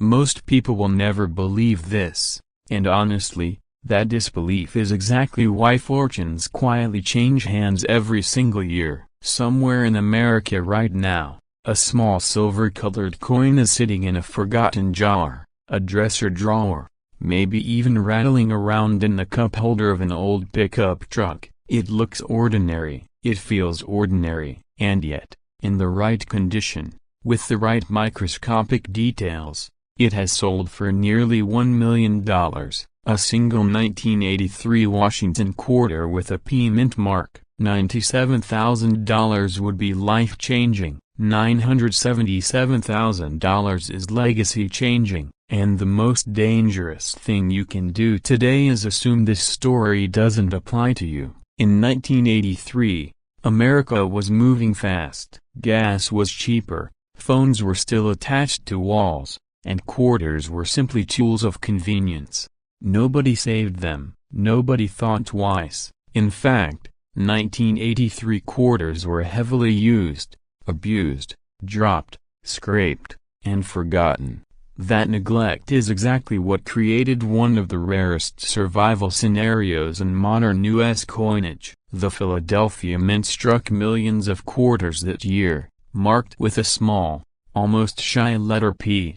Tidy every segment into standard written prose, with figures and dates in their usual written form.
Most people will never believe this, and honestly, that disbelief is exactly why fortunes quietly change hands every single year. Somewhere in America right now, a small silver-colored coin is sitting in a forgotten jar, a dresser drawer, maybe even rattling around in the cup holder of an old pickup truck. It looks ordinary, it feels ordinary, and yet, in the right condition, with the right microscopic details, it has sold for nearly $1 million. A single 1983 Washington quarter with a P mint mark, $97,000 would be life-changing, $977,000 is legacy-changing, and the most dangerous thing you can do today is assume this story doesn't apply to you. In 1983, America was moving fast, gas was cheaper, phones were still attached to walls, and quarters were simply tools of convenience. Nobody saved them, nobody thought twice. In fact, 1983 quarters were heavily used, abused, dropped, scraped, and forgotten. That neglect is exactly what created one of the rarest survival scenarios in modern U.S. coinage. The Philadelphia Mint struck millions of quarters that year, marked with a small, almost shy letter P.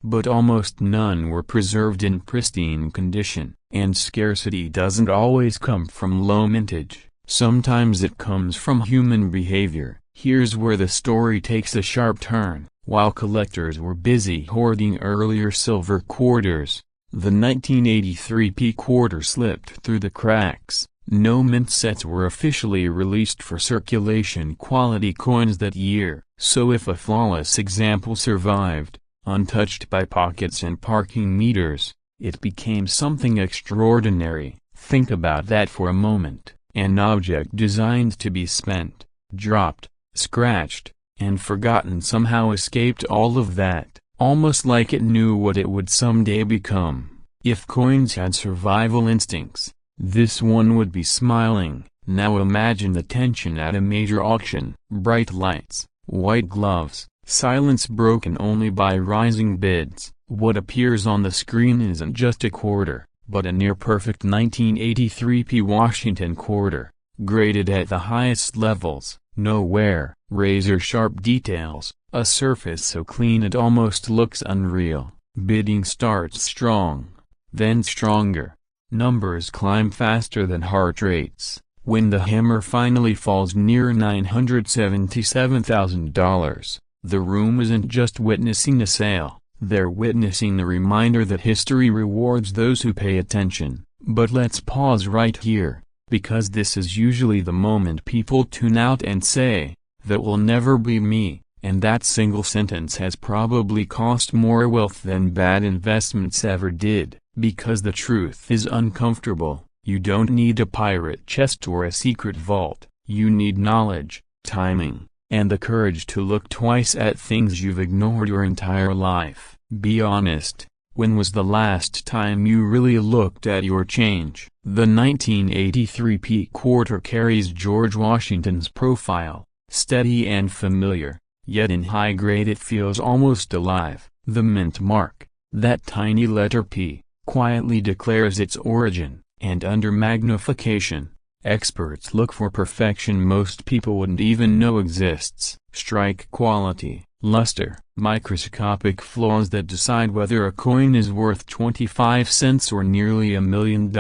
But almost none were preserved in pristine condition, and scarcity doesn't always come from low mintage. Sometimes it comes from human behavior. Here's where the story takes a sharp turn. While collectors were busy hoarding earlier silver quarters, the 1983 P quarter slipped through the cracks. No mint sets were officially released for circulation quality coins that year, so if a flawless example survived, untouched by pockets and parking meters, it became something extraordinary. Think about that for a moment. An object designed to be spent, dropped, scratched, and forgotten somehow escaped all of that, almost like it knew what it would someday become. If coins had survival instincts, this one would be smiling. Now imagine the tension at a major auction. Bright lights, white gloves, silence broken only by rising bids. What appears on the screen isn't just a quarter, but a near-perfect 1983 P Washington quarter, graded at the highest levels, no wear, razor-sharp details, a surface so clean it almost looks unreal. Bidding starts strong, then stronger. Numbers climb faster than heart rates. When the hammer finally falls near $977,000, the room isn't just witnessing a sale. They're witnessing the reminder that history rewards those who pay attention. But let's pause right here, because this is usually the moment people tune out and say, "That will never be me," and that single sentence has probably cost more wealth than bad investments ever did, because the truth is uncomfortable. You don't need a pirate chest or a secret vault. You need knowledge, timing, and the courage to look twice at things you've ignored your entire life. Be honest, when was the last time you really looked at your change? The 1983 P quarter carries George Washington's profile, steady and familiar, yet in high grade it feels almost alive. The mint mark, that tiny letter P, quietly declares its origin, and under magnification, experts look for perfection most people wouldn't even know exists. Strike quality, luster, microscopic flaws that decide whether a coin is worth 25 cents or nearly $1 million.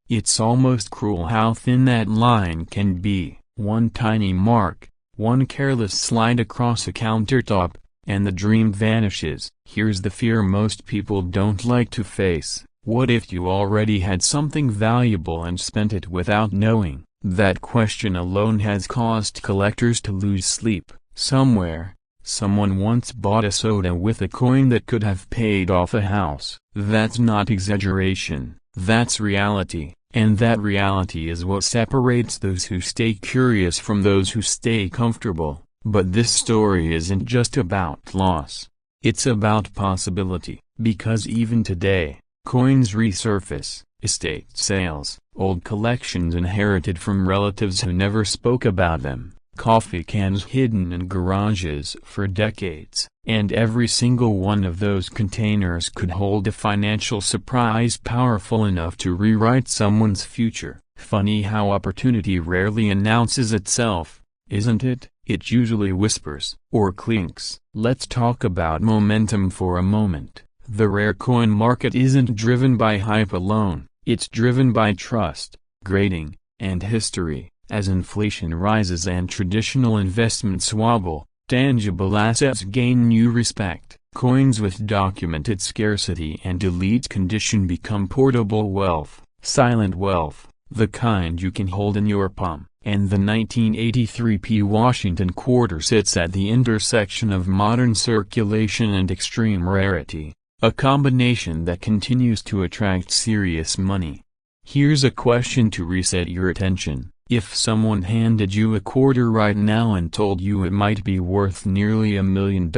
It's almost cruel how thin that line can be. One tiny mark, one careless slide across a countertop, and the dream vanishes. Here's the fear most people don't like to face. What if you already had something valuable and spent it without knowing? That question alone has caused collectors to lose sleep. Somewhere, someone once bought a soda with a coin that could have paid off a house. That's not exaggeration, that's reality, and that reality is what separates those who stay curious from those who stay comfortable. But this story isn't just about loss. It's about possibility, because even today, coins resurface, estate sales, old collections inherited from relatives who never spoke about them, coffee cans hidden in garages for decades, and every single one of those containers could hold a financial surprise powerful enough to rewrite someone's future. Funny how opportunity rarely announces itself, isn't it? It usually whispers, or clinks. Let's talk about momentum for a moment. The rare coin market isn't driven by hype alone, it's driven by trust, grading, and history. As inflation rises and traditional investments wobble, tangible assets gain new respect. Coins with documented scarcity and elite condition become portable wealth, silent wealth, the kind you can hold in your palm. And the 1983 P. Washington quarter sits at the intersection of modern circulation and extreme rarity, a combination that continues to attract serious money. Here's a question to reset your attention. If someone handed you a quarter right now and told you it might be worth nearly $1 million,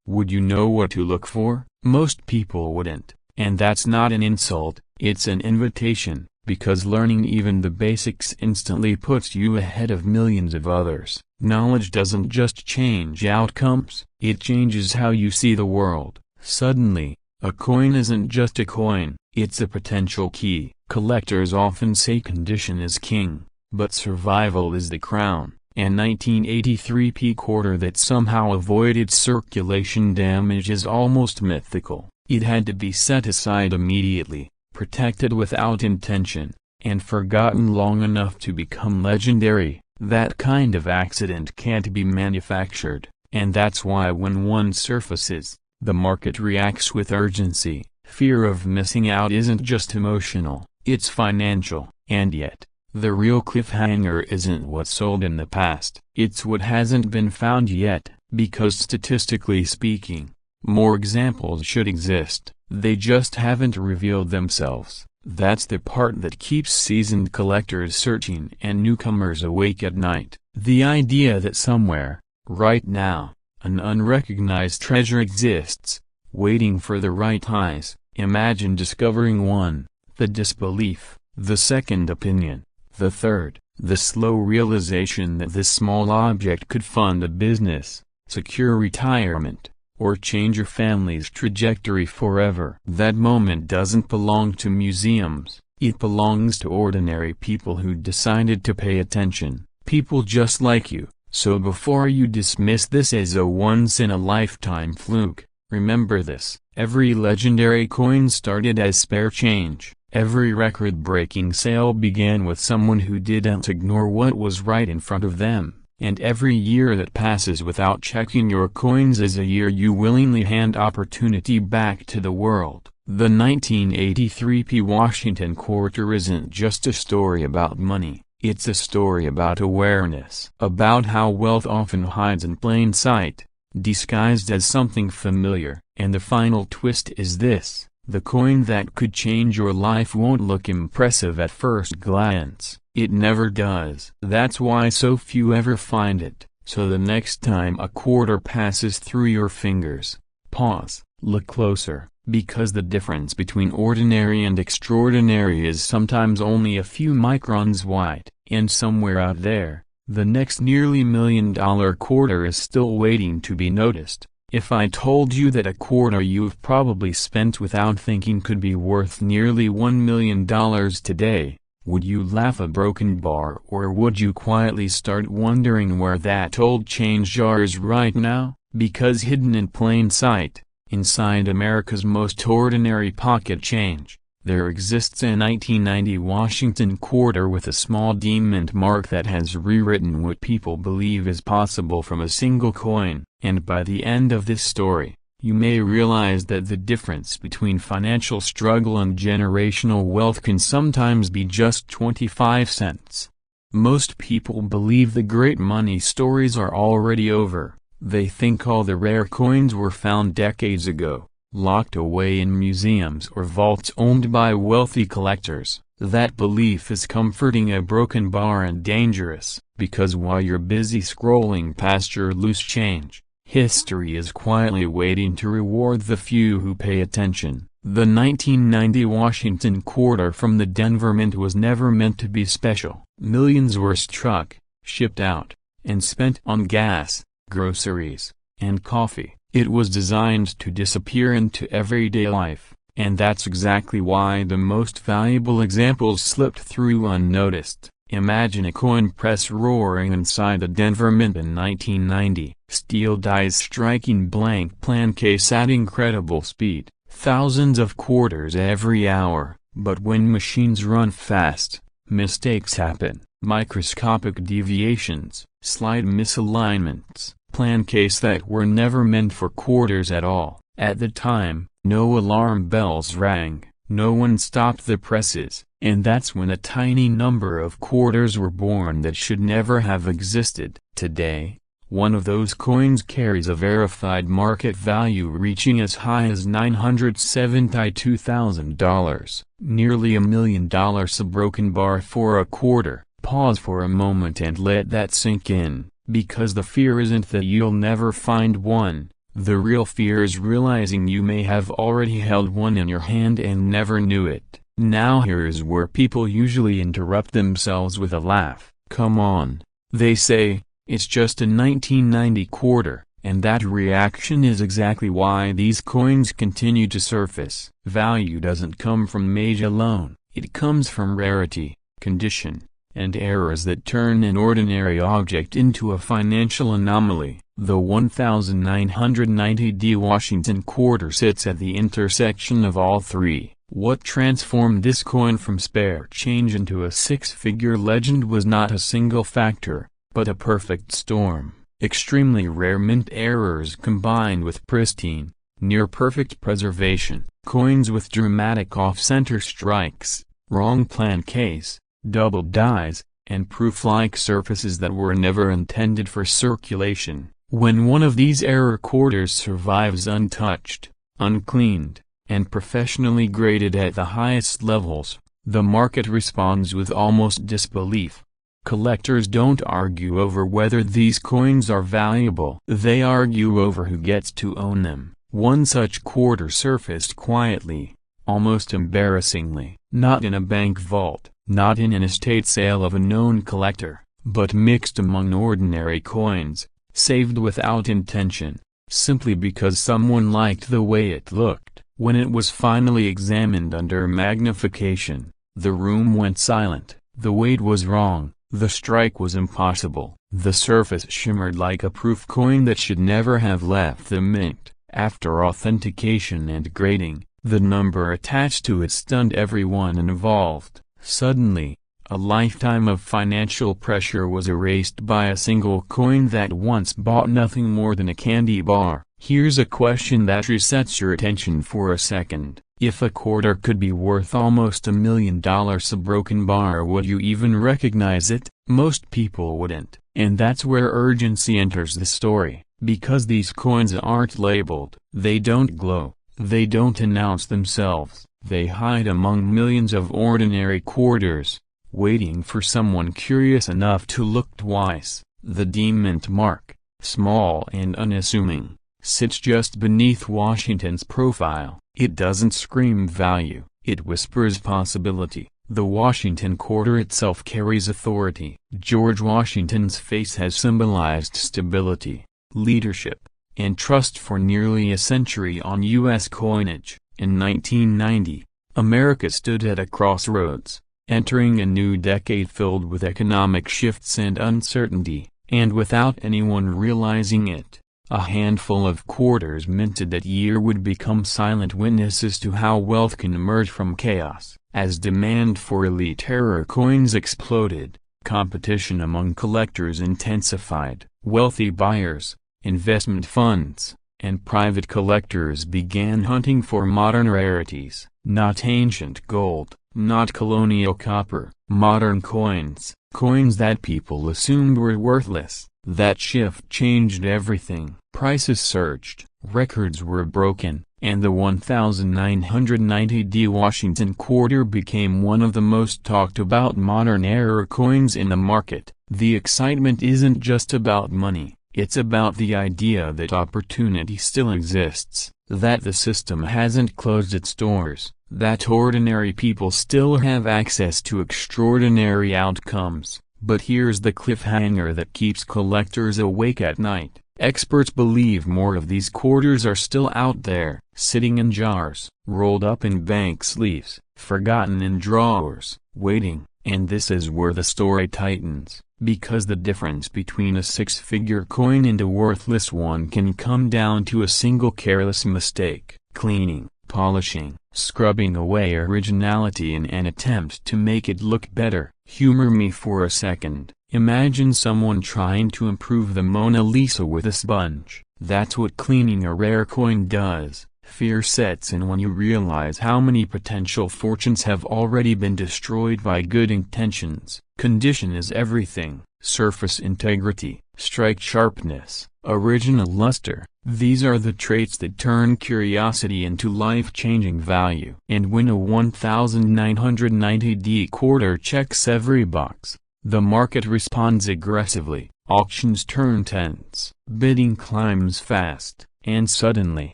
would you know what to look for? Most people wouldn't. And that's not an insult, it's an invitation, because learning even the basics instantly puts you ahead of millions of others. Knowledge doesn't just change outcomes, it changes how you see the world. Suddenly, a coin isn't just a coin, it's a potential key. Collectors often say condition is king, but survival is the crown. An 1983 P quarter that somehow avoided circulation damage is almost mythical. It had to be set aside immediately, protected without intention, and forgotten long enough to become legendary. That kind of accident can't be manufactured, and that's why when one surfaces, the market reacts with urgency. Fear of missing out isn't just emotional, it's financial. And yet, the real cliffhanger isn't what's sold in the past, it's what hasn't been found yet, because statistically speaking, more examples should exist, they just haven't revealed themselves. That's the part that keeps seasoned collectors searching and newcomers awake at night. The idea that somewhere, right now, an unrecognized treasure exists, waiting for the right eyes. Imagine discovering one, the disbelief, the second opinion, the third, the slow realization that this small object could fund a business, secure retirement, or change your family's trajectory forever. That moment doesn't belong to museums, it belongs to ordinary people who decided to pay attention, people just like you. So before you dismiss this as a once-in-a-lifetime fluke, remember this: every legendary coin started as spare change, every record-breaking sale began with someone who didn't ignore what was right in front of them. And every year that passes without checking your coins is a year you willingly hand opportunity back to the world. The 1983 P. Washington quarter isn't just a story about money, it's a story about awareness. About how wealth often hides in plain sight, disguised as something familiar. And the final twist is this: the coin that could change your life won't look impressive at first glance. It never does. That's why so few ever find it. So the next time a quarter passes through your fingers, pause, look closer, because the difference between ordinary and extraordinary is sometimes only a few microns wide. And somewhere out there, the next nearly $1 million quarter is still waiting to be noticed. If I told you that a quarter you've probably spent without thinking could be worth nearly $1 million today, would you laugh a broken bar, or would you quietly start wondering where that old change jar is right now? Because hidden in plain sight, inside America's most ordinary pocket change, there exists a 1990 Washington quarter with a small D-mint mark that has rewritten what people believe is possible from a single coin. And by the end of this story, you may realize that the difference between financial struggle and generational wealth can sometimes be just 25 cents. Most people believe the great money stories are already over. They think all the rare coins were found decades ago, locked away in museums or vaults owned by wealthy collectors. That belief is comforting a broken bar and dangerous, because while you're busy scrolling past your loose change, history is quietly waiting to reward the few who pay attention. The 1990 Washington quarter from the Denver Mint was never meant to be special. Millions were struck, shipped out, and spent on gas, groceries, and coffee. It was designed to disappear into everyday life, and that's exactly why the most valuable examples slipped through unnoticed. Imagine a coin press roaring inside the Denver Mint in 1990, steel dies striking blank plan case at incredible speed, thousands of quarters every hour. But when machines run fast, mistakes happen, microscopic deviations, slight misalignments, plan case that were never meant for quarters at all. At the time, no alarm bells rang, no one stopped the presses, and that's when a tiny number of quarters were born that should never have existed. Today, one of those coins carries a verified market value reaching as high as $972,000, nearly $1 million. A broken bar for a quarter. Pause for a moment and let that sink in, because the fear isn't that you'll never find one. The real fear is realizing you may have already held one in your hand and never knew it. Now here's where people usually interrupt themselves with a laugh. Come on, they say, it's just a 1990 quarter, and that reaction is exactly why these coins continue to surface. Value doesn't come from age alone, it comes from rarity, condition, and errors that turn an ordinary object into a financial anomaly. The 1990 Washington quarter sits at the intersection of all three. What transformed this coin from spare change into a six-figure legend was not a single factor, but a perfect storm. Extremely rare mint errors combined with pristine, near-perfect preservation, coins with dramatic off-center strikes, wrong plan case, double dies, and proof-like surfaces that were never intended for circulation. When one of these error quarters survives untouched, uncleaned, and professionally graded at the highest levels, the market responds with almost disbelief. Collectors don't argue over whether these coins are valuable. They argue over who gets to own them. One such quarter surfaced quietly, almost embarrassingly, not in a bank vault, not in an estate sale of a known collector, but mixed among ordinary coins, saved without intention, simply because someone liked the way it looked. When it was finally examined under magnification, the room went silent. The weight was wrong, the strike was impossible, the surface shimmered like a proof coin that should never have left the mint. After authentication and grading, the number attached to it stunned everyone involved. Suddenly, a lifetime of financial pressure was erased by a single coin that once bought nothing more than a candy bar. Here's a question that resets your attention for a second. If a quarter could be worth almost $1 million, a broken bar, would you even recognize it? Most people wouldn't. And that's where urgency enters the story. Because these coins aren't labeled, they don't glow, they don't announce themselves, they hide among millions of ordinary quarters, waiting for someone curious enough to look twice. The D-Mint mark, small and unassuming, sits just beneath Washington's profile. It doesn't scream value, it whispers possibility. The Washington quarter itself carries authority. George Washington's face has symbolized stability, leadership, and trust for nearly a century on U.S. coinage. In 1990, America stood at a crossroads, entering a new decade filled with economic shifts and uncertainty, and without anyone realizing it, a handful of quarters minted that year would become silent witnesses to how wealth can emerge from chaos. As demand for elite error coins exploded, competition among collectors intensified. Wealthy buyers, investment funds, and private collectors began hunting for modern rarities, not ancient gold, not colonial copper, modern coins, coins that people assumed were worthless. That shift changed everything. Prices surged, records were broken, and the 1990 Washington quarter became one of the most talked about modern era coins in the market. The excitement isn't just about money, it's about the idea that opportunity still exists, that the system hasn't closed its doors, that ordinary people still have access to extraordinary outcomes. But here's the cliffhanger that keeps collectors awake at night. Experts believe more of these quarters are still out there, sitting in jars, rolled up in bank sleeves, forgotten in drawers, waiting. And this is where the story tightens, because the difference between a six-figure coin and a worthless one can come down to a single careless mistake: cleaning, polishing, scrubbing away originality in an attempt to make it look better. Humor me for a second. Imagine someone trying to improve the Mona Lisa with a sponge. That's what cleaning a rare coin does. Fear sets in when you realize how many potential fortunes have already been destroyed by good intentions. Condition is everything: surface integrity, strike sharpness, original luster. These are the traits that turn curiosity into life-changing value. And when a 1990D quarter checks every box, the market responds aggressively, auctions turn tense, bidding climbs fast, and suddenly,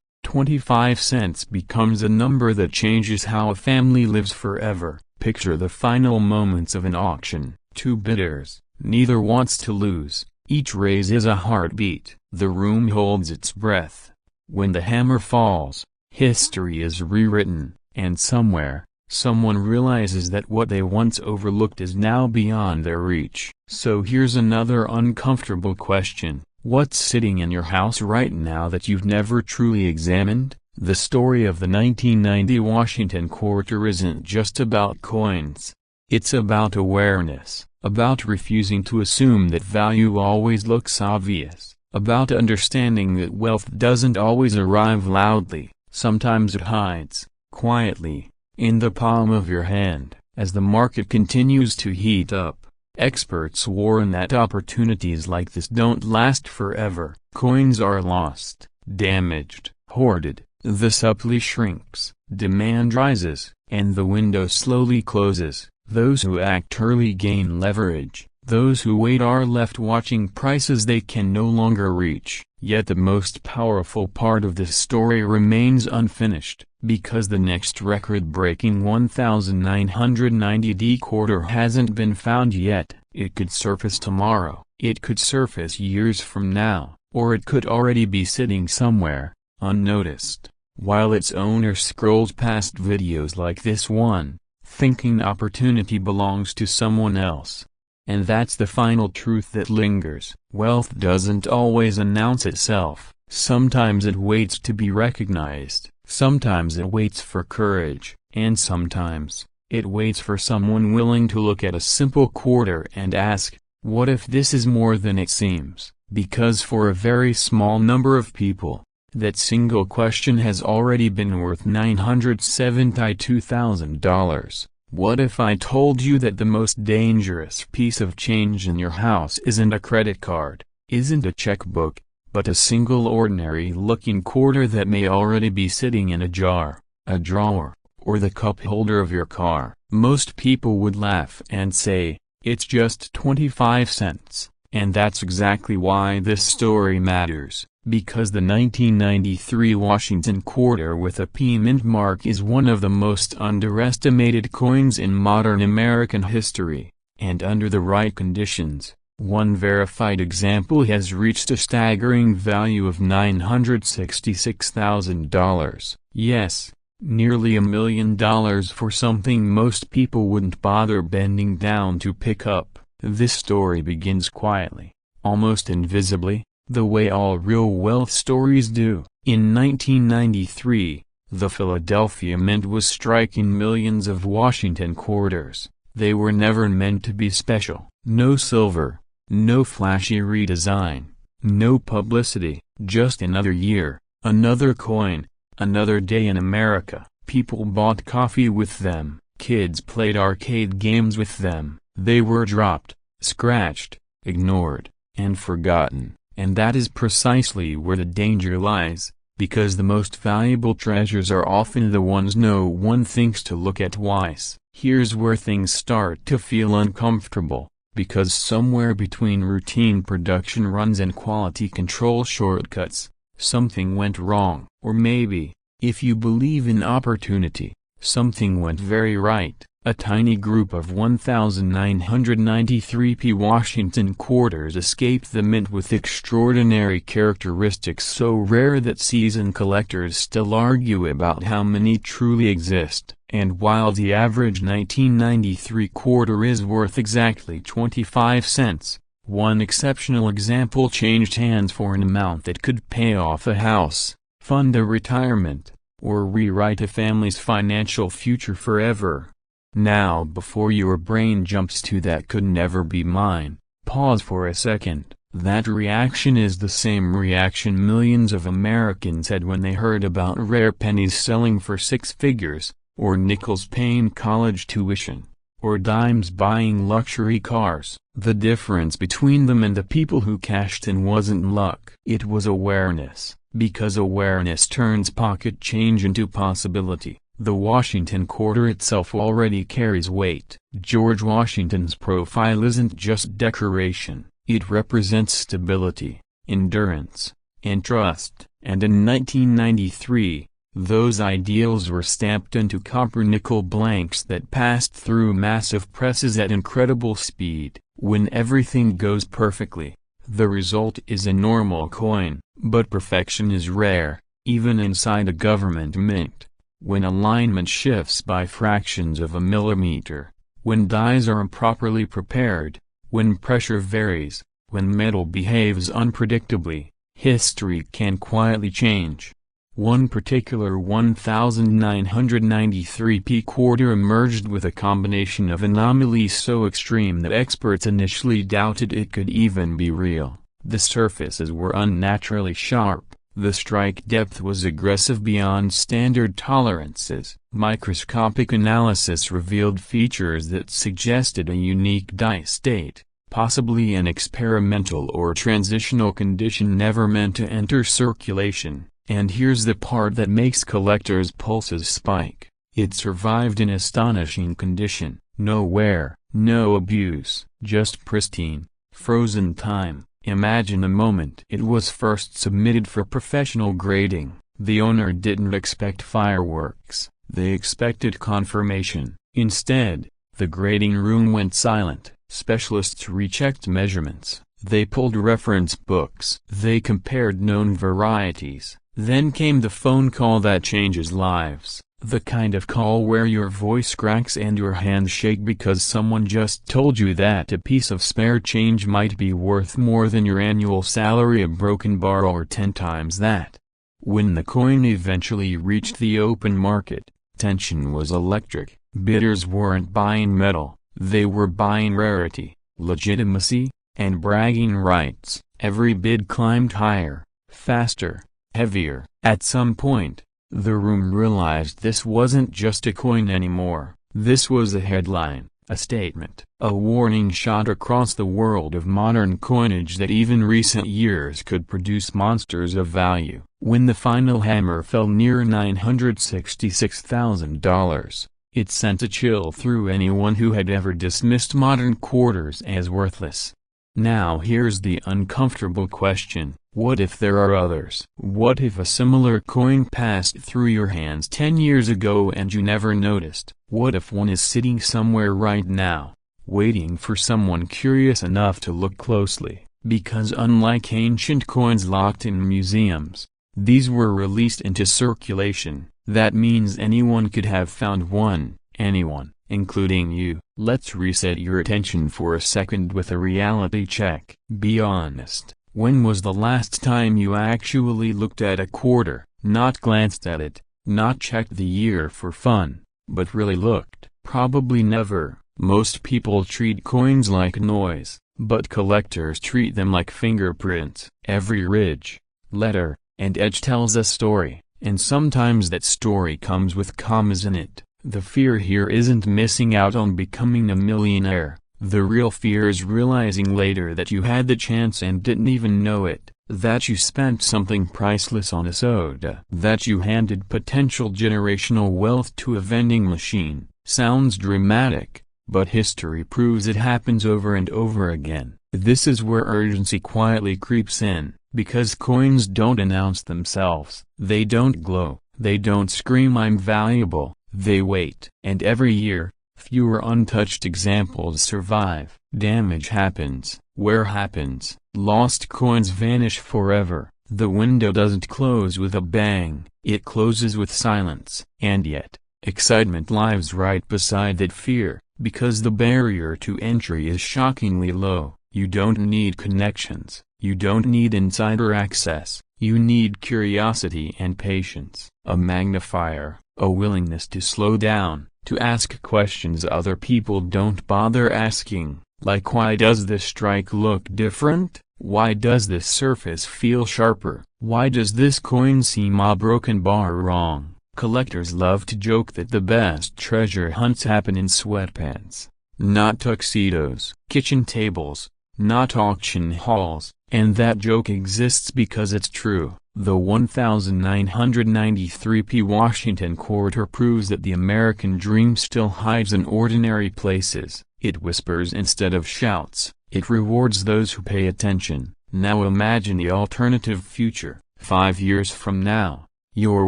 25 cents becomes a number that changes how a family lives forever. Picture the final moments of an auction. Two bidders, neither wants to lose, each raises a heartbeat. The room holds its breath. When the hammer falls, history is rewritten, and somewhere, someone realizes that what they once overlooked is now beyond their reach. So here's another uncomfortable question. What's sitting in your house right now that you've never truly examined? The story of the 1990 Washington quarter isn't just about coins. It's about awareness, about refusing to assume that value always looks obvious, about understanding that wealth doesn't always arrive loudly. Sometimes it hides, quietly, in the palm of your hand. As the market continues to heat up, experts warn that opportunities like this don't last forever. Coins are lost, damaged, hoarded, the supply shrinks, demand rises, and the window slowly closes. Those who act early gain leverage. Those who wait are left watching prices they can no longer reach. Yet the most powerful part of this story remains unfinished, because the next record-breaking 1990D quarter hasn't been found yet. It could surface tomorrow, it could surface years from now, or it could already be sitting somewhere, unnoticed, while its owner scrolls past videos like this one, thinking opportunity belongs to someone else. And that's the final truth that lingers. Wealth doesn't always announce itself. Sometimes it waits to be recognized, sometimes it waits for courage, and sometimes, it waits for someone willing to look at a simple quarter and ask, what if this is more than it seems? Because for a very small number of people, that single question has already been worth $972,000. What if I told you that the most dangerous piece of change in your house isn't a credit card, isn't a checkbook, but a single ordinary-looking quarter that may already be sitting in a jar, a drawer, or the cup holder of your car? Most people would laugh and say, it's just 25 cents. And that's exactly why this story matters, because the 1993 Washington quarter with a P mint mark is one of the most underestimated coins in modern American history, and under the right conditions, one verified example has reached a staggering value of $966,000. Yes, nearly $1 million for something most people wouldn't bother bending down to pick up. This story begins quietly, almost invisibly, the way all real wealth stories do. In 1993, the Philadelphia Mint was striking millions of Washington quarters. They were never meant to be special. No silver, no flashy redesign, no publicity, just another year, another coin, another day in America. People bought coffee with them, kids played arcade games with them. They were dropped, scratched, ignored, and forgotten. And that is precisely where the danger lies, because the most valuable treasures are often the ones no one thinks to look at twice. Here's where things start to feel uncomfortable, because somewhere between routine production runs and quality control shortcuts, something went wrong. Or maybe, if you believe in opportunity, something went very right. A tiny group of 1,993 Washington quarters escaped the mint with extraordinary characteristics so rare that seasoned collectors still argue about how many truly exist. And while the average 1993 quarter is worth exactly 25 cents, one exceptional example changed hands for an amount that could pay off a house, fund a retirement, or rewrite a family's financial future forever. Now, before your brain jumps to "that could never be mine," pause for a second. That reaction is the same reaction millions of Americans had when they heard about rare pennies selling for six figures, or nickels paying college tuition, or dimes buying luxury cars. The difference between them and the people who cashed in wasn't luck. It was awareness, because awareness turns pocket change into possibility. The Washington quarter itself already carries weight. George Washington's profile isn't just decoration, it represents stability, endurance, and trust. And in 1993, those ideals were stamped into copper nickel blanks that passed through massive presses at incredible speed. When everything goes perfectly, the result is a normal coin. But perfection is rare, even inside a government mint. When alignment shifts by fractions of a millimeter, when dies are improperly prepared, when pressure varies, when metal behaves unpredictably, history can quietly change. One particular 1993 quarter emerged with a combination of anomalies so extreme that experts initially doubted it could even be real. The surfaces were unnaturally sharp. The strike depth was aggressive beyond standard tolerances. Microscopic analysis revealed features that suggested a unique die state, possibly an experimental or transitional condition never meant to enter circulation. And here's the part that makes collectors' pulses spike. It survived in astonishing condition. No wear, no abuse, just pristine, frozen time. Imagine a moment it was first submitted for professional grading. The owner didn't expect fireworks, they expected confirmation. Instead, the grading room went silent. Specialists rechecked measurements, they pulled reference books, they compared known varieties. Then came the phone call that changes lives. The kind of call where your voice cracks and your hands shake because someone just told you that a piece of spare change might be worth more than your annual salary, a broken bar, or 10 times that. When the coin eventually reached the open market, tension was electric. Bidders weren't buying metal, they were buying rarity, legitimacy, and bragging rights. Every bid climbed higher, faster, heavier. At some point, the room realized this wasn't just a coin anymore. This was a headline, a statement, a warning shot across the world of modern coinage that even recent years could produce monsters of value. When the final hammer fell near $966,000, it sent a chill through anyone who had ever dismissed modern quarters as worthless. Now here's the uncomfortable question. What if there are others? What if a similar coin passed through your hands 10 years ago and you never noticed? What if one is sitting somewhere right now, waiting for someone curious enough to look closely? Because unlike ancient coins locked in museums, these were released into circulation. That means anyone could have found one. Anyone, including you. Let's reset your attention for a second with a reality check. Be honest. When was the last time you actually looked at a quarter, not glanced at it, not checked the year for fun, but really looked? Probably never. Most people treat coins like noise, but collectors treat them like fingerprints. Every ridge, letter, and edge tells a story, and sometimes that story comes with commas in it. The fear here isn't missing out on becoming a millionaire. The real fear is realizing later that you had the chance and didn't even know it, that you spent something priceless on a soda, that you handed potential generational wealth to a vending machine. Sounds dramatic, but history proves it happens over and over again. This is where urgency quietly creeps in, because coins don't announce themselves. They don't glow, they don't scream "I'm valuable." They wait. And every year, Fewer untouched examples survive. Damage happens, wear happens, lost coins vanish forever. The window doesn't close with a bang, it closes with silence. And yet, excitement lives right beside that fear, because the barrier to entry is shockingly low. You don't need connections, you don't need insider access, you need curiosity and patience, a magnifier, a willingness to slow down, to ask questions other people don't bother asking, like why does this strike look different? Why does this surface feel sharper? Why does this coin seem a broken bar wrong? Collectors love to joke that the best treasure hunts happen in sweatpants, not tuxedos, kitchen tables, not auction halls, and that joke exists because it's true. The 1993 Washington Quarter proves that the American dream still hides in ordinary places. It whispers instead of shouts. It rewards those who pay attention. Now imagine the alternative future. 5 years from now, you're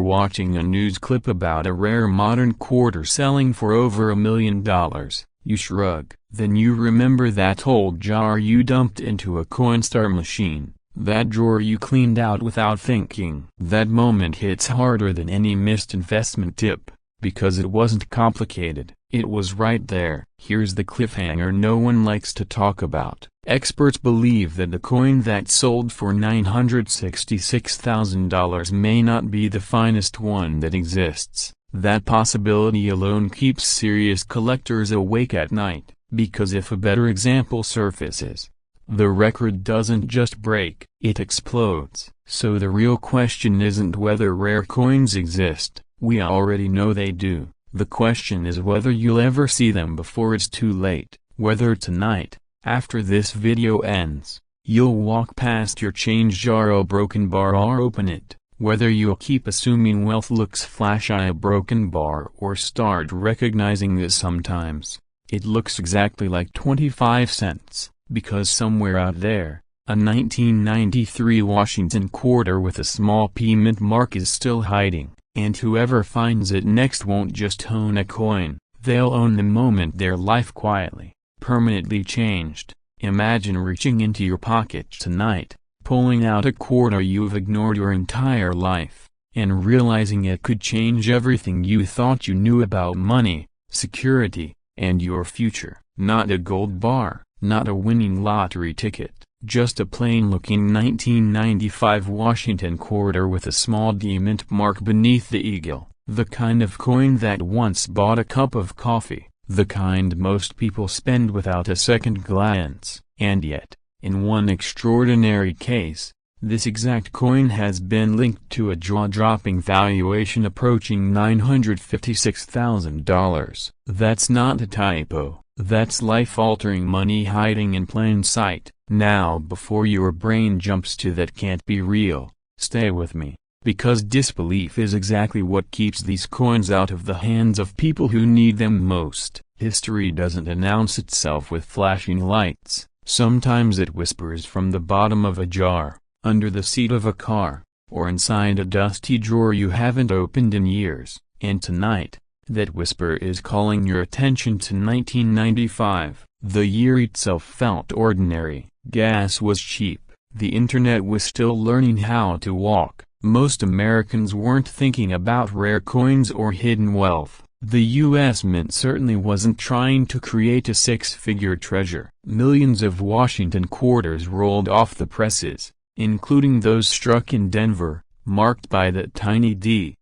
watching a news clip about a rare modern quarter selling for over $1 million. You shrug. Then you remember that old jar you dumped into a Coinstar machine, that drawer you cleaned out without thinking. That moment hits harder than any missed investment tip, because it wasn't complicated, it was right there. Here's the cliffhanger no one likes to talk about. Experts believe that the coin that sold for $966,000 may not be the finest one that exists. That possibility alone keeps serious collectors awake at night, because if a better example surfaces, the record doesn't just break, it explodes. So the real question isn't whether rare coins exist, we already know they do. The question is whether you'll ever see them before it's too late, whether tonight, after this video ends, you'll walk past your change jar a broken bar or open it, whether you'll keep assuming wealth looks flashy a broken bar or start recognizing that sometimes, it looks exactly like 25 cents, because somewhere out there, a 1993 Washington quarter with a small P mint mark is still hiding, and whoever finds it next won't just own a coin, they'll own the moment their life quietly, permanently changed. Imagine reaching into your pocket tonight, pulling out a quarter you've ignored your entire life, and realizing it could change everything you thought you knew about money, security, and your future. Not a gold bar, not a winning lottery ticket, just a plain-looking 1995 Washington quarter with a small D mint mark beneath the eagle, the kind of coin that once bought a cup of coffee, the kind most people spend without a second glance. And yet, in one extraordinary case, this exact coin has been linked to a jaw-dropping valuation approaching $956,000. That's not a typo, that's life-altering money hiding in plain sight. Now before your brain jumps to that can't be real, stay with me, because disbelief is exactly what keeps these coins out of the hands of people who need them most. History doesn't announce itself with flashing lights. Sometimes it whispers from the bottom of a jar, under the seat of a car, or inside a dusty drawer you haven't opened in years. And tonight, that whisper is calling your attention to 1995. The year itself felt ordinary. Gas was cheap. The internet was still learning how to walk. Most Americans weren't thinking about rare coins or hidden wealth. The U.S. Mint certainly wasn't trying to create a six-figure treasure. Millions of Washington quarters rolled off the presses, including those struck in Denver, marked by that tiny D.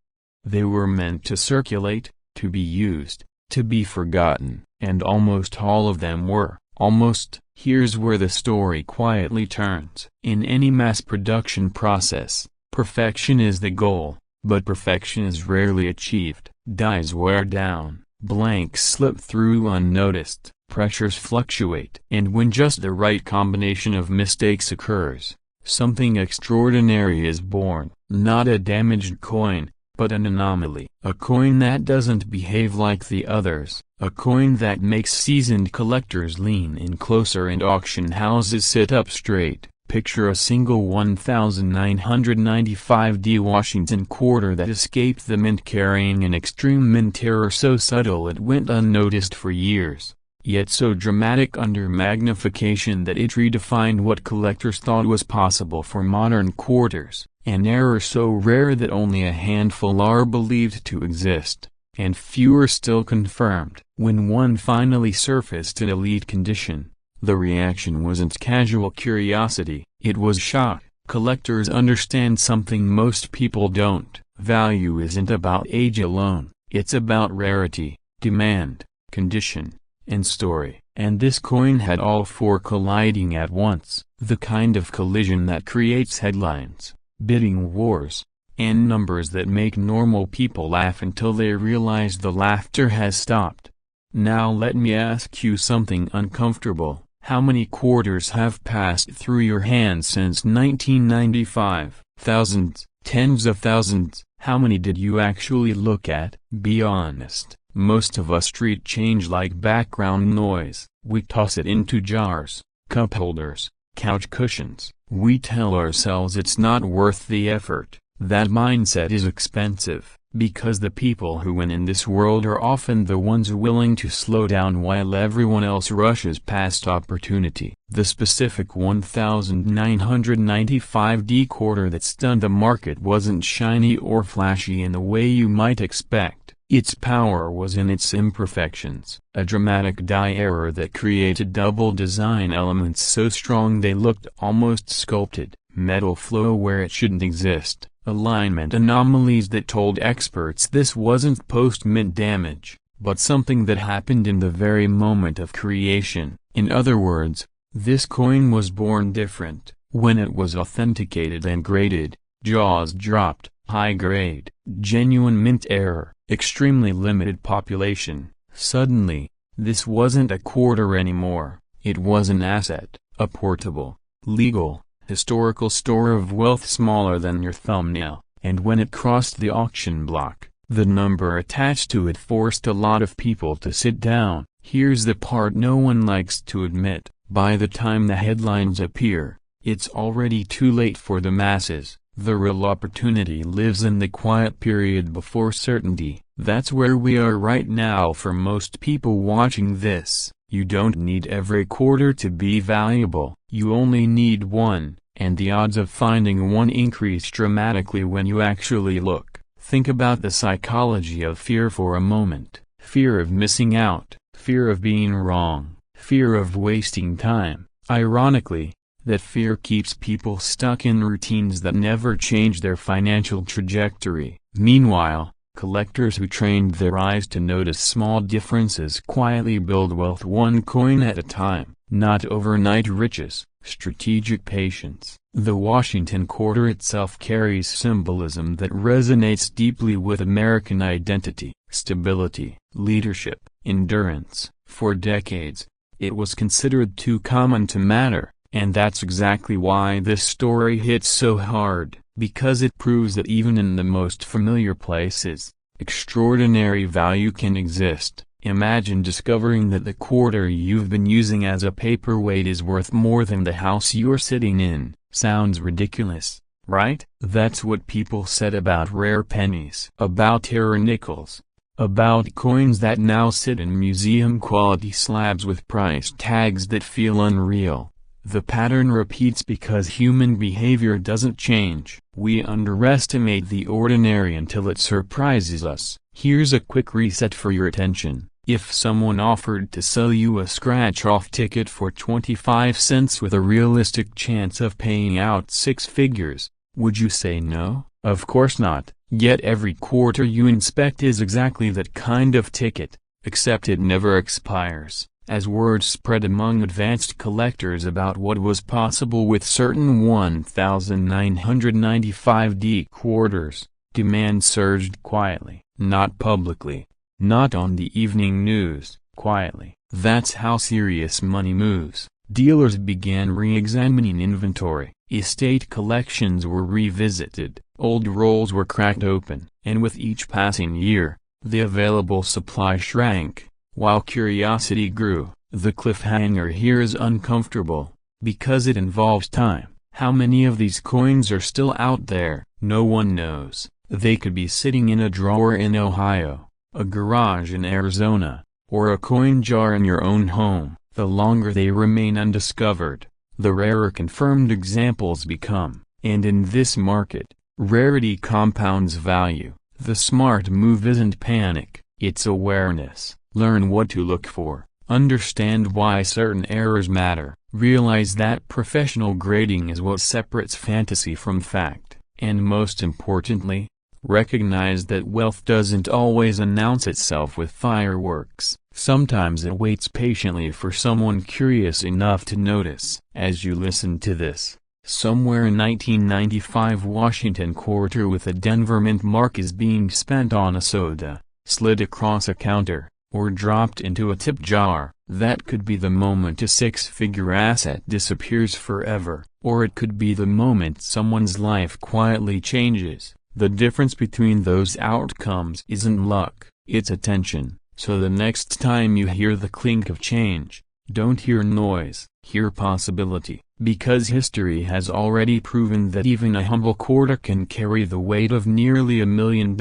They were meant to circulate, to be used, to be forgotten, and almost all of them were. Almost. Here's where the story quietly turns. In any mass production process, perfection is the goal, but perfection is rarely achieved. Dies wear down, blanks slip through unnoticed, pressures fluctuate. And when just the right combination of mistakes occurs, something extraordinary is born. Not a damaged coin, but an anomaly. A coin that doesn't behave like the others. A coin that makes seasoned collectors lean in closer and auction houses sit up straight. Picture a single 1995D Washington quarter that escaped the mint, carrying an extreme mint error so subtle it went unnoticed for years, yet so dramatic under magnification that it redefined what collectors thought was possible for modern quarters, an error so rare that only a handful are believed to exist, and fewer still confirmed. When one finally surfaced in elite condition, the reaction wasn't casual curiosity, it was shock. Collectors understand something most people don't. Value isn't about age alone, it's about rarity, demand, condition, and story. And this coin had all four colliding at once, the kind of collision that creates headlines, bidding wars, and numbers that make normal people laugh until they realize the laughter has stopped. Now let me ask you something uncomfortable. How many quarters have passed through your hands since 1995? Thousands, tens of thousands. How many did you actually look at? Be honest. Most of us treat change like background noise. We toss it into jars, cup holders, couch cushions. We tell ourselves it's not worth the effort. That mindset is expensive, because the people who win in this world are often the ones willing to slow down while everyone else rushes past opportunity. The specific 1995D quarter that stunned the market wasn't shiny or flashy in the way you might expect. Its power was in its imperfections. A dramatic die error that created double design elements so strong they looked almost sculpted, metal flow where it shouldn't exist, alignment anomalies that told experts this wasn't post-mint damage, but something that happened in the very moment of creation. In other words, this coin was born different. When it was authenticated and graded, jaws dropped. High grade, genuine mint error, extremely limited population. Suddenly, this wasn't a quarter anymore. It was an asset, a portable, legal, historical store of wealth smaller than your thumbnail. And when it crossed the auction block, the number attached to it forced a lot of people to sit down. Here's the part no one likes to admit. By the time the headlines appear, it's already too late for the masses. The real opportunity lives in the quiet period before certainty. That's where we are right now for most people watching this. You don't need every quarter to be valuable. You only need one, and the odds of finding one increase dramatically when you actually look. Think about the psychology of fear for a moment. Fear of missing out, fear of being wrong, fear of wasting time. Ironically, that fear keeps people stuck in routines that never change their financial trajectory. Meanwhile, collectors who trained their eyes to notice small differences quietly build wealth one coin at a time. Not overnight riches, strategic patience. The Washington quarter itself carries symbolism that resonates deeply with American identity, stability, leadership, endurance. For decades, it was considered too common to matter. And that's exactly why this story hits so hard, because it proves that even in the most familiar places, extraordinary value can exist. Imagine discovering that the quarter you've been using as a paperweight is worth more than the house you're sitting in. Sounds ridiculous, right? That's what people said about rare pennies, about terror nickels, about coins that now sit in museum-quality slabs with price tags that feel unreal. The pattern repeats because human behavior doesn't change. We underestimate the ordinary until it surprises us. Here's a quick reset for your attention. If someone offered to sell you a scratch-off ticket for 25 cents with a realistic chance of paying out six figures, would you say no? Of course not. Yet every quarter you inspect is exactly that kind of ticket, except it never expires. As word spread among advanced collectors about what was possible with certain 1995D quarters, demand surged quietly, not publicly, not on the evening news, quietly. That's how serious money moves. Dealers began re-examining inventory, estate collections were revisited, old rolls were cracked open, and with each passing year, the available supply shrank. While curiosity grew, the cliffhanger here is uncomfortable, because it involves time. How many of these coins are still out there? No one knows. They could be sitting in a drawer in Ohio, a garage in Arizona, or a coin jar in your own home. The longer they remain undiscovered, the rarer confirmed examples become. And in this market, rarity compounds value. The smart move isn't panic, it's awareness. Learn what to look for, understand why certain errors matter, realize that professional grading is what separates fantasy from fact, and most importantly, recognize that wealth doesn't always announce itself with fireworks. Sometimes it waits patiently for someone curious enough to notice. As you listen to this, somewhere in 1995 Washington quarter with a Denver mint mark is being spent on a soda, slid across a counter, or dropped into a tip jar. That could be the moment a six-figure asset disappears forever, or it could be the moment someone's life quietly changes. The difference between those outcomes isn't luck, it's attention. So the next time you hear the clink of change, don't hear noise, hear possibility. Because history has already proven that even a humble quarter can carry the weight of nearly $1 million,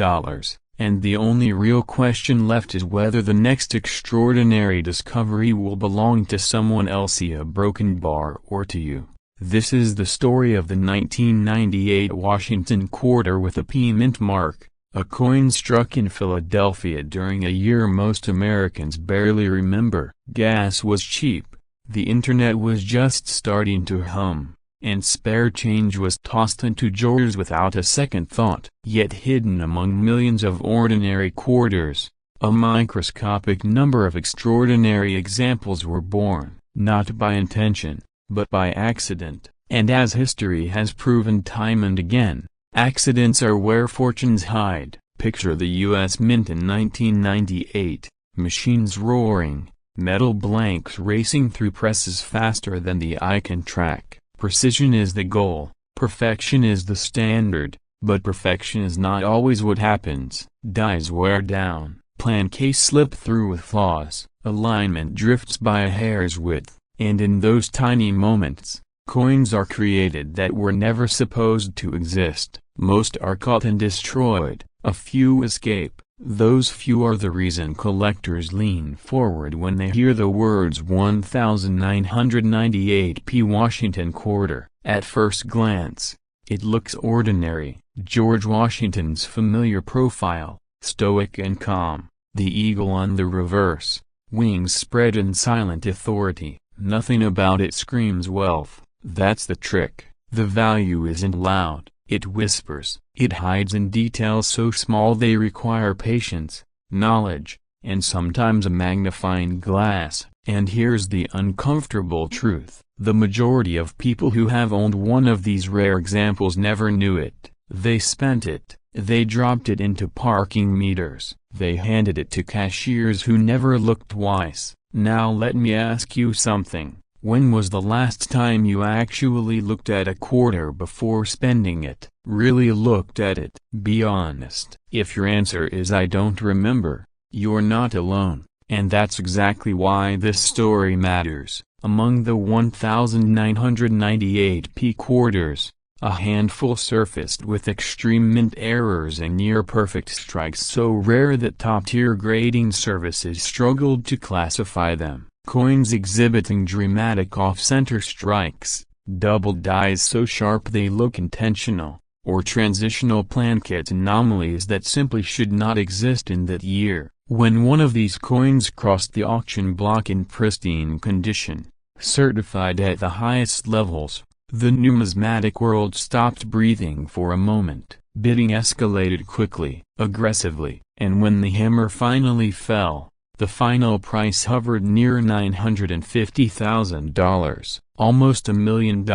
and the only real question left is whether the next extraordinary discovery will belong to someone else, a broken bar, or to you. This is the story of the 1998 Washington quarter with a P mint mark, a coin struck in Philadelphia during a year most Americans barely remember. Gas was cheap, the internet was just starting to hum, and spare change was tossed into drawers without a second thought. Yet hidden among millions of ordinary quarters, a microscopic number of extraordinary examples were born, not by intention, but by accident. And as history has proven time and again, accidents are where fortunes hide. Picture the U.S. Mint in 1998, machines roaring, metal blanks racing through presses faster than the eye can track. Precision is the goal, perfection is the standard, but perfection is not always what happens. Dies wear down, plan case slip through with flaws, alignment drifts by a hair's width, and in those tiny moments, coins are created that were never supposed to exist. Most are caught and destroyed, a few escape. Those few are the reason collectors lean forward when they hear the words 1998 P Washington quarter. At first glance, it looks ordinary. George Washington's familiar profile, stoic and calm, the eagle on the reverse, wings spread in silent authority. Nothing about it screams wealth. That's the trick. The value isn't loud, it whispers. It hides in details so small they require patience, knowledge, and sometimes a magnifying glass. And here's the uncomfortable truth. The majority of people who have owned one of these rare examples never knew it. They spent it. They dropped it into parking meters. They handed it to cashiers who never looked twice. Now let me ask you something. When was the last time you actually looked at a quarter before spending it? Really looked at it? Be honest. If your answer is I don't remember, you're not alone. And that's exactly why this story matters. Among the 1998 P quarters, a handful surfaced with extreme mint errors and near-perfect strikes so rare that top-tier grading services struggled to classify them. Coins exhibiting dramatic off-center strikes, double dies so sharp they look intentional, or transitional plankett anomalies that simply should not exist in that year. When one of these coins crossed the auction block in pristine condition, certified at the highest levels, the numismatic world stopped breathing for a moment. Bidding escalated quickly, aggressively, and when the hammer finally fell, the final price hovered near $950,000, almost $1 million,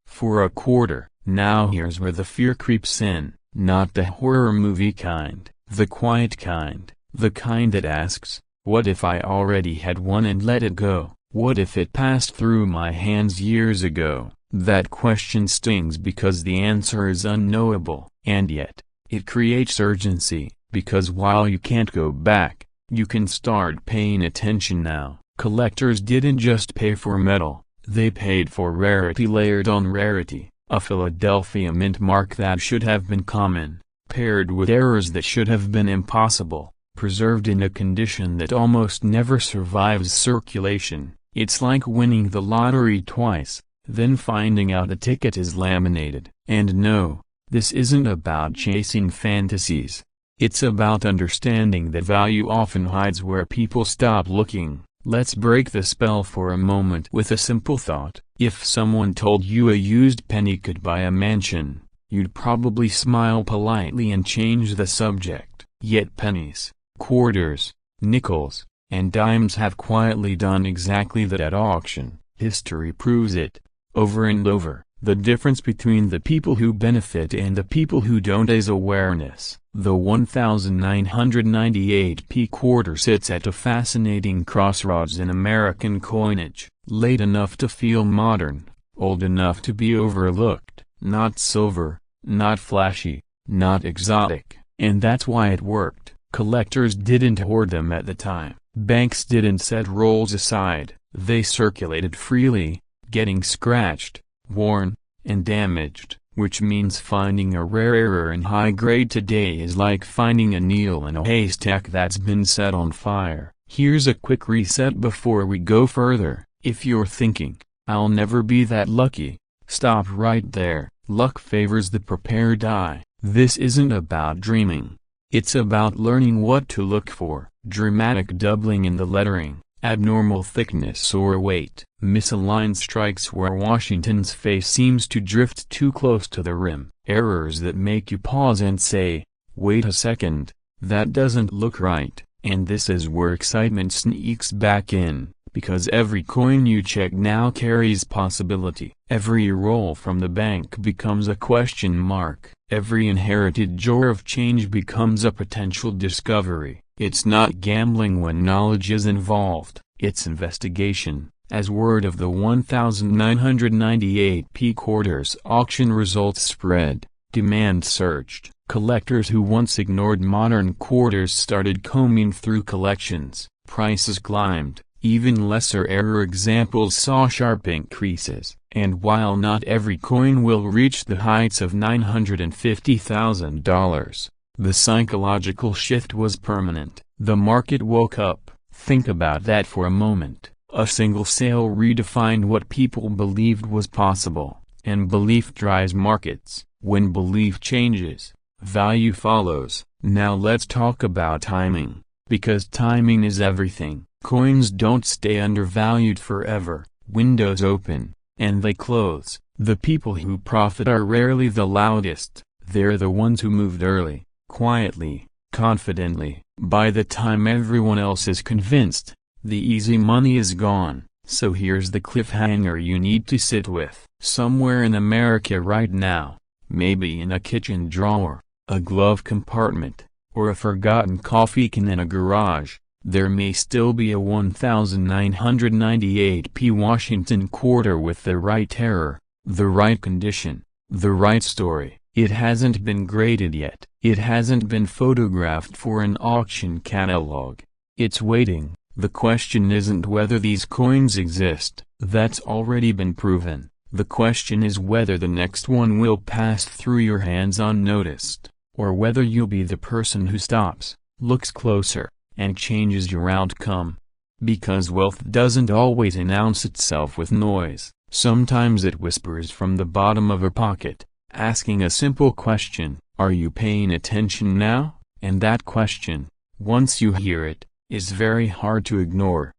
for a quarter. Now here's where the fear creeps in, not the horror movie kind, the quiet kind, the kind that asks, what if I already had one and let it go? What if it passed through my hands years ago? That question stings because the answer is unknowable, and yet, it creates urgency, because while you can't go back, you can start paying attention now. Collectors didn't just pay for metal, They paid for rarity layered on rarity, a Philadelphia mint mark that should have been common, paired with errors that should have been impossible, preserved in a condition that almost never survives circulation. It's like winning the lottery twice, then finding out the ticket is laminated. And no, this isn't about chasing fantasies. It's about understanding that value often hides where people stop looking. Let's break the spell for a moment with a simple thought. If someone told you a used penny could buy a mansion, you'd probably smile politely and change the subject. Yet pennies, quarters, nickels, and dimes have quietly done exactly that at auction. History proves it, over and over. The difference between the people who benefit and the people who don't is awareness. The 1998p quarter sits at a fascinating crossroads in American coinage. Late enough to feel modern, old enough to be overlooked. Not silver, not flashy, not exotic. And that's why it worked. Collectors didn't hoard them at the time. Banks didn't set rolls aside. They circulated freely, getting scratched, worn, and damaged, which means finding a rare error in high grade today is like finding a needle in a haystack that's been set on fire. Here's a quick reset before we go further. If you're thinking, I'll never be that lucky, stop right there. Luck favors the prepared eye. This isn't about dreaming. It's about learning what to look for. Dramatic doubling in the lettering, abnormal thickness or weight, misaligned strikes where Washington's face seems to drift too close to the rim, errors that make you pause and say, wait a second, that doesn't look right. And this is where excitement sneaks back in, because every coin you check now carries possibility. Every roll from the bank becomes a question mark. Every inherited jar of change becomes a potential discovery. It's not gambling when knowledge is involved, it's investigation. As word of the 1998p quarters auction results spread, demand surged. Collectors who once ignored modern quarters started combing through collections. Prices climbed, even lesser error examples saw sharp increases. And while not every coin will reach the heights of $950,000, the psychological shift was permanent. The market woke up. Think about that for a moment. A single sale redefined what people believed was possible. And belief drives markets. When belief changes, value follows. Now let's talk about timing. Because timing is everything. Coins don't stay undervalued forever. Windows open, and they close. The people who profit are rarely the loudest. They're the ones who moved early, quietly, confidently. By the time everyone else is convinced, the easy money is gone. So here's the cliffhanger you need to sit with. Somewhere in America right now, maybe in a kitchen drawer, a glove compartment, or a forgotten coffee can in a garage, there may still be a 1998p Washington quarter with the right error, the right condition, the right story. It hasn't been graded yet. It hasn't been photographed for an auction catalog. It's waiting. The question isn't whether these coins exist. That's already been proven. The question is whether the next one will pass through your hands unnoticed, or whether you'll be the person who stops, looks closer, and changes your outcome. Because wealth doesn't always announce itself with noise. Sometimes it whispers from the bottom of a pocket, asking a simple question, are you paying attention now? And that question, once you hear it, is very hard to ignore.